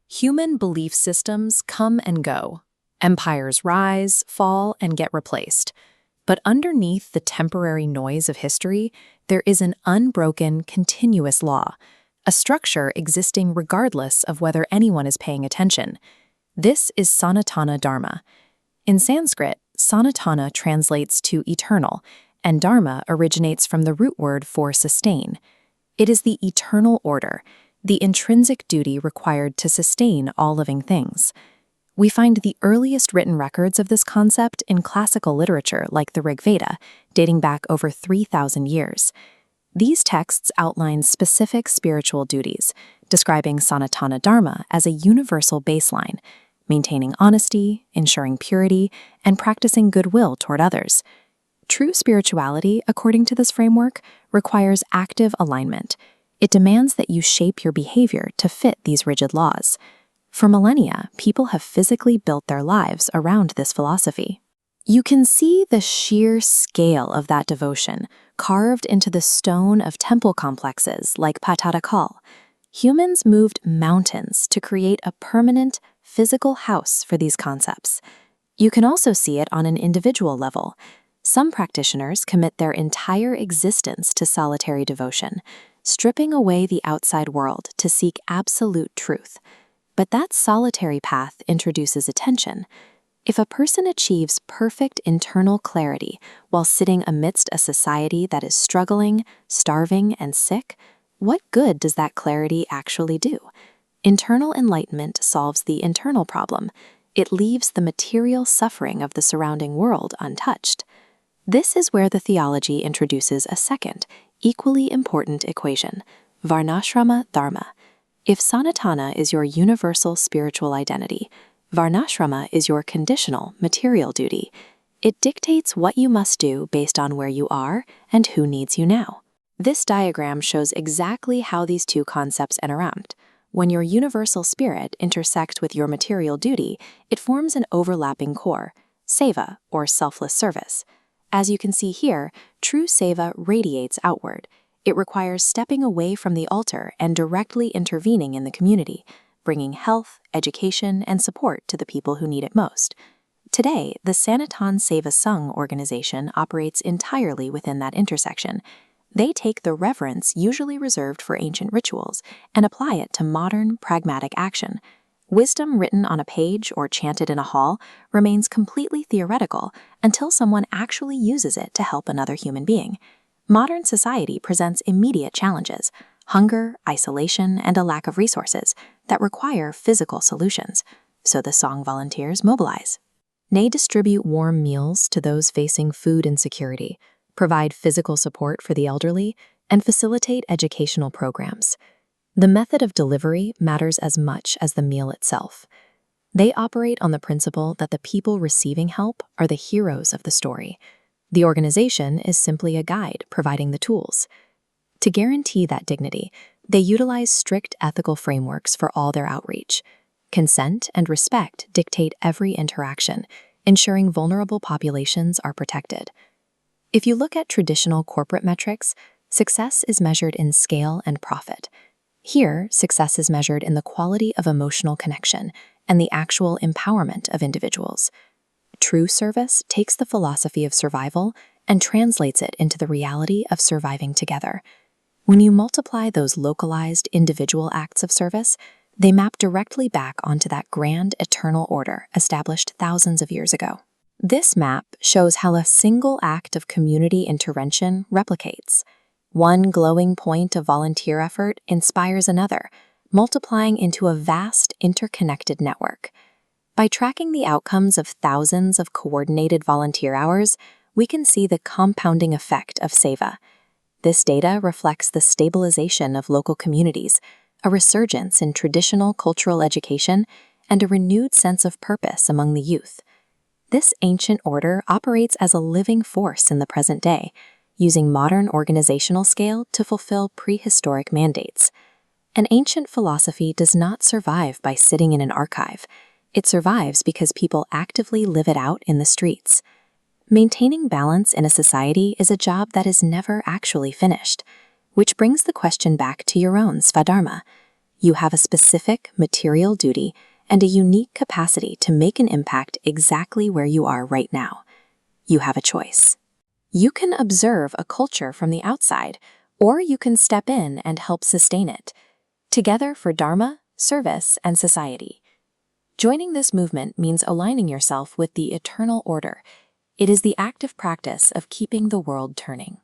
Human belief systems come and go. Empires rise, fall, and get replaced. But underneath the temporary noise of history, there is an unbroken, continuous law, a structure existing regardless of whether anyone is paying attention. This is Sanatana Dharma. In Sanskrit, Sanatana translates to eternal, and Dharma originates from the root word for sustain. It is the eternal order, the intrinsic duty required to sustain all living things. We find the earliest written records of this concept in classical literature like the Rig Veda, dating back over 3,000 years. These texts outline specific spiritual duties, describing Sanatana Dharma as a universal baseline, maintaining honesty, ensuring purity, and practicing goodwill toward others. True spirituality, according to this framework, requires active alignment. It demands that you shape your behavior to fit these rigid laws. For millennia, people have physically built their lives around this philosophy. You can see the sheer scale of that devotion carved into the stone of temple complexes like Patadakal. Humans moved mountains to create a permanent, physical house for these concepts. You can also see it on an individual level. Some practitioners commit their entire existence to solitary devotion, stripping away the outside world to seek absolute truth. But that solitary path introduces attention. If a person achieves perfect internal clarity while sitting amidst a society that is struggling, starving, and sick, what good does that clarity actually do? Internal enlightenment solves the internal problem. It leaves the material suffering of the surrounding world untouched. This is where the theology introduces a second, equally important equation, Varnashrama Dharma. If Sanatana is your universal spiritual identity, Varnashrama is your conditional, material duty. It dictates what you must do based on where you are and who needs you now. This diagram shows exactly how these two concepts interact. When your universal spirit intersects with your material duty, it forms an overlapping core, seva, or selfless service. As you can see here, true seva radiates outward. It requires stepping away from the altar and directly intervening in the community, bringing health, education, and support to the people who need it most. Today, the Sanatan Seva Sangh organization operates entirely within that intersection. They take the reverence usually reserved for ancient rituals and apply it to modern, pragmatic action. Wisdom written on a page or chanted in a hall remains completely theoretical until someone actually uses it to help another human being. Modern society presents immediate challenges: hunger, isolation, and a lack of resources that require physical solutions. So the Sangh volunteers mobilize. They distribute warm meals to those facing food insecurity, provide physical support for the elderly, and facilitate educational programs. The method of delivery matters as much as the meal itself. They operate on the principle that the people receiving help are the heroes of the story. The organization is simply a guide providing the tools. To guarantee that dignity, they utilize strict ethical frameworks for all their outreach. Consent and respect dictate every interaction, ensuring vulnerable populations are protected. If you look at traditional corporate metrics, success is measured in scale and profit. Here, success is measured in the quality of emotional connection and the actual empowerment of individuals. True service takes the philosophy of survival and translates it into the reality of surviving together. When you multiply those localized individual acts of service, they map directly back onto that grand eternal order established thousands of years ago. This map shows how a single act of community intervention replicates. One glowing point of volunteer effort inspires another, multiplying into a vast interconnected network. By tracking the outcomes of thousands of coordinated volunteer hours, we can see the compounding effect of seva. This data reflects the stabilization of local communities, a resurgence in traditional cultural education, and a renewed sense of purpose among the youth. This ancient order operates as a living force in the present day, using modern organizational scale to fulfill prehistoric mandates. An ancient philosophy does not survive by sitting in an archive. It survives because people actively live it out in the streets. Maintaining balance in a society is a job that is never actually finished, which brings the question back to your own Svadharma. You have a specific material duty and a unique capacity to make an impact exactly where you are right now. You have a choice. You can observe a culture from the outside, or you can step in and help sustain it, together for Dharma, service, and society. Joining this movement means aligning yourself with the eternal order. It is the active practice of keeping the world turning.